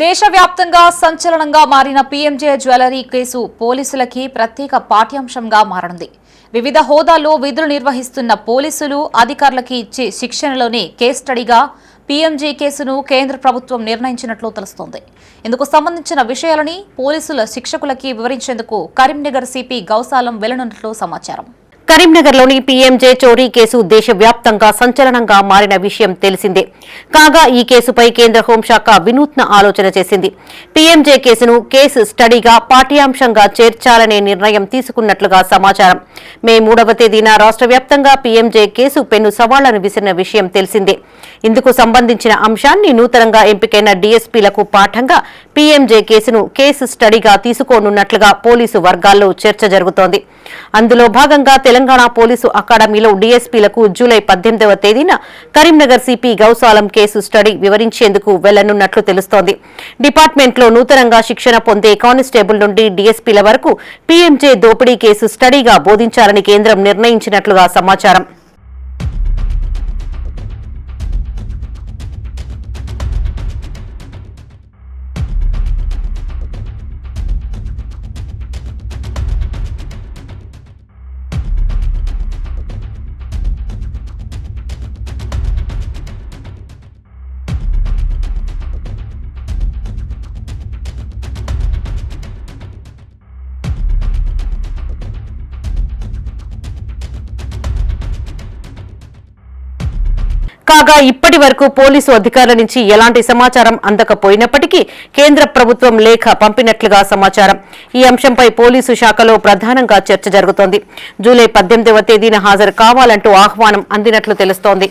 దేశవ్యాప్తంగా సంచలనంగా మారిన పీఎంజే జ్యువెలరీ కేసు పోలీసులకి ప్రత్యేక పాఠ్యాంశంగా మారనుంది. వివిధ హోదాల్లో విధులు నిర్వహిస్తున్న పోలీసులు అధికారులకి ఇచ్చే శిక్షణలోనే కేస్ స్టడీగా పీఎంజే కేసును కేంద్ర ప్రభుత్వం నిర్ణయించినట్లు తెలుస్తోంది. ఇందుకు సంబంధించిన విషయాలని పోలీసుల శిక్షకులకి వివరించేందుకు కరీంనగర్ సిపి గౌసాలం వెళ్లనున్నట్లు సమాచారం. కరీంనగర్లోని పీఎంజే చోరీ కేసు దేశవ్యాప్తంగా సంచలనంగా మారిన విషయం తెలిసిందే. కాగా ఈ కేసుపై కేంద్ర హోంశాఖ వినూత్న ఆలోచన చేసింది. పీఎంజే కేసును కేసు స్టడీగా పాఠ్యాంశంగా చేర్చాలనే నిర్ణయం తీసుకున్నట్లుగా సమాచారం. మే 3వ తేదీన రాష్ట్ర వ్యాప్తంగా పీఎంజే కేసు పెను సవాళ్లను విసిరిన విషయం తెలిసిందే. ఇందుకు సంబంధించిన అంశాన్ని నూతనంగా ఎంపికైన డీఎస్పీలకు పాఠంగా పీఎంజే కేసును కేసు స్టడీగా తీసుకోనున్నట్లుగా పోలీసు వర్గాల్లో చర్చ జరుగుతోంది. అందులో భాగంగా తెలంగాణ పోలీసు అకాడమీలో డీఎస్పీలకు జూలై 18వ తేదీన Karimnagar CP Gaus Alam case study వివరించేందుకు వెళ్లనున్నట్లు తెలుస్తోంది. డిపార్ట్మెంట్లో నూతనంగా శిక్షణ పొందే కానిస్టేబుల్ నుండి డీఎస్పీల వరకు పీఎంజే దోపిడీ కేసు స్టడీగా బోధించాలని కేంద్రం నిర్ణయించినట్లుగా సమాచారం. కాగా ఇప్పటి వరకు పోలీసు అధికారుల నుంచి ఎలాంటి సమాచారం అందకపోయినప్పటికీ కేంద్ర ప్రభుత్వం లేఖ పంపినట్లుగా సమాచారం. ఈ అంశంపై పోలీసు శాఖలో ప్రధానంగా చర్చ జరుగుతోంది. జూలై 18వ తేదీన హాజరు కావాలంటూ ఆహ్వానం అందినట్లు తెలుస్తోంది.